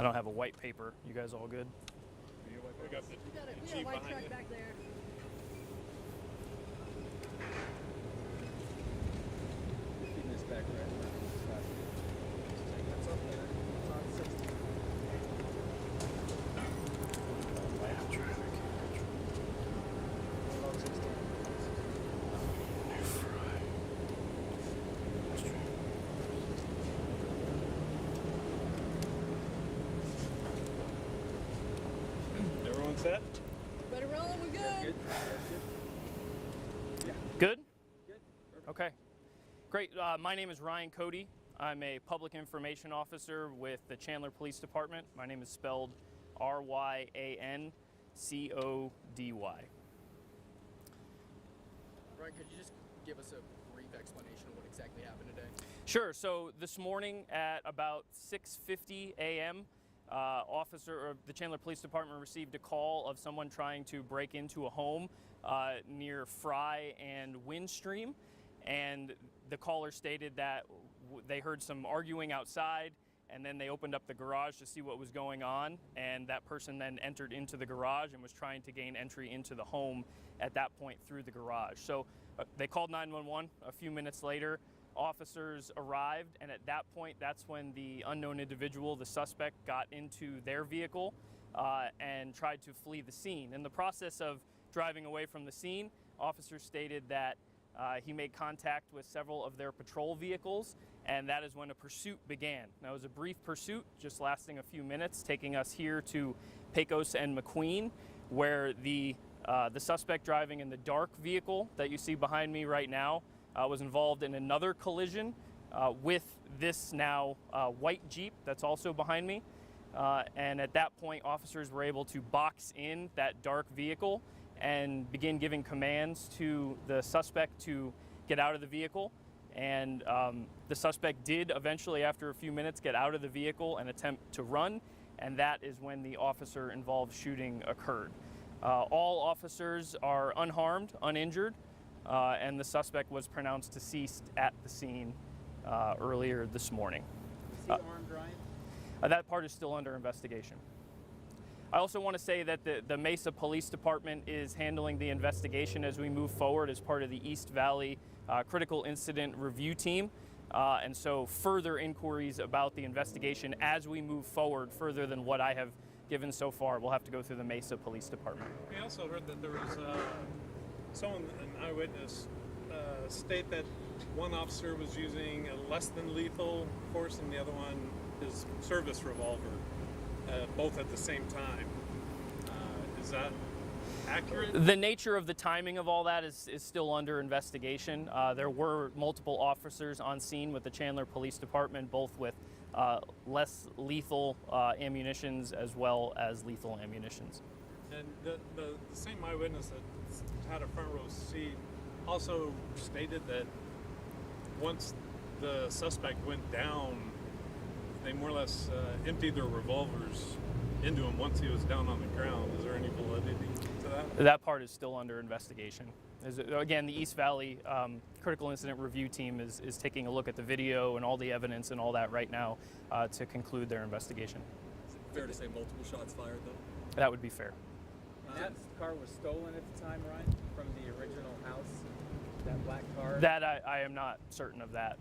I don't have a white paper. You guys all good? We got a white truck back there. Keeping this back right. That's up there. It's on 60. Everyone set? Better roll and we're good. Good? Okay. Great. My name is Ryan Cody. I'm a public information officer with the Chandler Police Department. My name is spelled R-Y-A-N-C-O-D-Y. Ryan, could you just give us a brief explanation of what exactly happened today? Sure. So this morning at about 6:50 a.m., the Chandler Police Department received a call of someone trying to break into a home near Fry and Windstream, and the caller stated that they heard some arguing outside, and then they opened up the garage to see what was going on, and that person then entered into the garage and was trying to gain entry into the home at that point through the garage. So they called 911. A few minutes later, officers arrived, and at that point, that's when the unknown individual, the suspect, got into their vehicle and tried to flee the scene. In the process of driving away from the scene, officers stated that he made contact with several of their patrol vehicles, and that is when a pursuit began. Now, it was a brief pursuit, just lasting a few minutes, taking us here to Pecos and McQueen, where the suspect driving in the dark vehicle that you see behind me right now was involved in another collision with this now white Jeep that's also behind me. And at that point, officers were able to box in that dark vehicle and begin giving commands to the suspect to get out of the vehicle. And the suspect did eventually, after a few minutes, get out of the vehicle and attempt to run. And that is when the officer-involved shooting occurred. All officers are unharmed, uninjured. And the suspect was pronounced deceased at the scene earlier this morning. Is he armed, Ryan? That part is still under investigation. I also want to say that the Mesa Police Department is handling the investigation as we move forward as part of the East Valley Critical Incident Review Team. And so further inquiries about the investigation as we move forward further than what I have given so far will have to go through the Mesa Police Department. We also heard that there was someone, an eyewitness, state that one officer was using a less than lethal force and the other one his service revolver, both at the same time. Is that accurate? The nature of the timing of all that is still under investigation. There were multiple officers on scene with the Chandler Police Department, both with less lethal ammunitions as well as lethal ammunitions. And the same eyewitness that had a front row seat also stated that once the suspect went down, they more or less emptied their revolvers into him once he was down on the ground. Is there any validity to that? That part is still under investigation. Again, the East Valley Critical Incident Review Team is taking a look at the video and all the evidence and all that right now to conclude their investigation. Is it fair to say multiple shots fired, though? That would be fair. That car was stolen at the time, Ryan, from the original house, that black car? That I am not certain of that.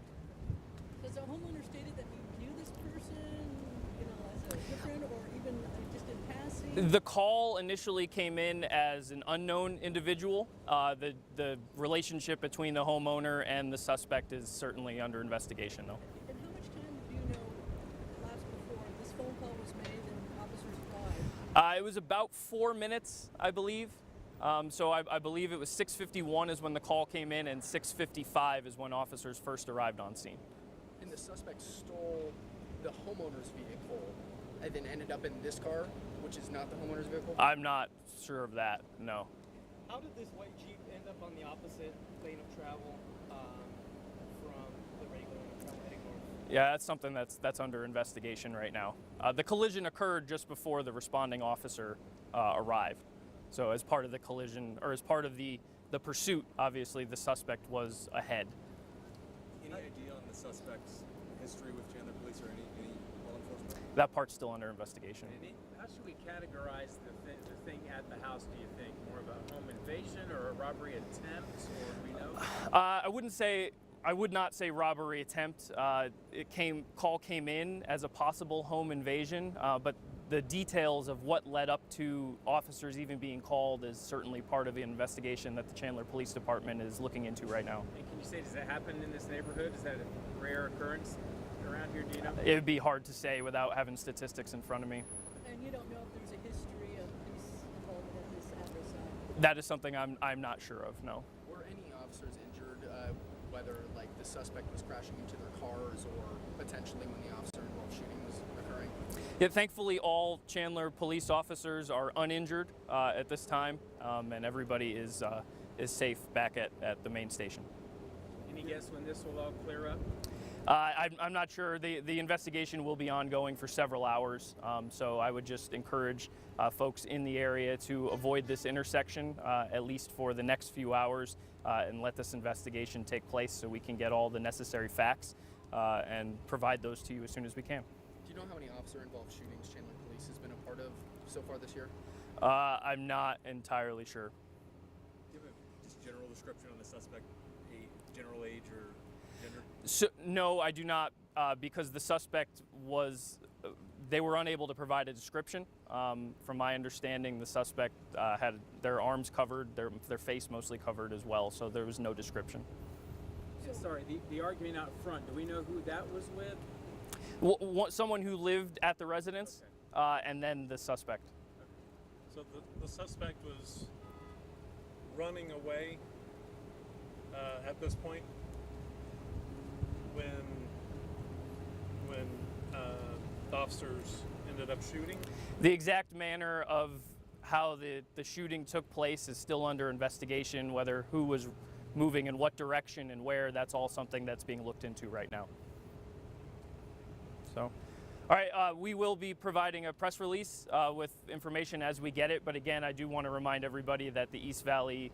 Has the homeowner stated that he knew this person, as a different or even just in passing? The call initially came in as an unknown individual. The relationship between the homeowner and the suspect is certainly under investigation, though. And how much time do you know elapsed before this phone call was made and officers arrived? It was about 4 minutes, I believe. So I believe it was 6:51 is when the call came in, and 6:55 is when officers first arrived on scene. And the suspect stole the homeowner's vehicle and then ended up in this car, which is not the homeowner's vehicle? I'm not sure of that, no. How did this white Jeep end up on the opposite lane of travel from the regular lane of travel heading north? Yeah, that's something that's under investigation right now. The collision occurred just before the responding officer arrived. So as part of the collision, or as part of the pursuit, obviously the suspect was ahead. Any idea on the suspect's history with Chandler Police or any law enforcement? that part's still under investigation. And how should we categorize the thing at the house, do you think? More of a home invasion or a robbery attempt, or do we know? I would not say robbery attempt. Call came in as a possible home invasion, but the details of what led up to officers even being called is certainly part of the investigation that the Chandler Police Department is looking into right now. And can you say, does that happen in this neighborhood? Is that a rare occurrence around here? Do you know? It would be hard to say without having statistics in front of me. And you don't know if there's a history of police involvement at this address? That is something I'm not sure of, no. Were any officers injured, whether like the suspect was crashing into their cars or potentially when the officer involved shooting was occurring? Yeah, thankfully, all Chandler police officers are uninjured at this time, and everybody is safe back at the main station. Any guess when this will all clear up? I'm not sure. The investigation will be ongoing for several hours, so I would just encourage folks in the area to avoid this intersection at least for the next few hours and let this investigation take place so we can get all the necessary facts and provide those to you as soon as we can. Do you know how many officer-involved shootings Chandler Police has been a part of so far this year? I'm not entirely sure. Do you have a just general description on the suspect, general age or gender? So, no, I do not, because the suspect they were unable to provide a description. From my understanding, the suspect had their arms covered, their face mostly covered as well, so there was no description. Sorry, the argument out front, do we know who that was with? Someone who lived at the residence, and then the suspect. So the suspect was running away at this point when the officers ended up shooting. The exact manner of how the shooting took place is still under investigation, whether who was moving in what direction and where, that's all something that's being looked into right now. So, all right, we will be providing a press release with information as we get it, but again, I do want to remind everybody that the East Valley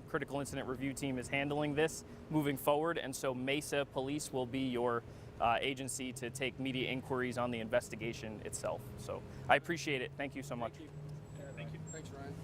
Critical Incident Review Team is handling this moving forward, and so Mesa Police will be your agency to take media inquiries on the investigation itself. So I appreciate it. Thank you so much. Thank you. Thank you. Thanks, Ryan.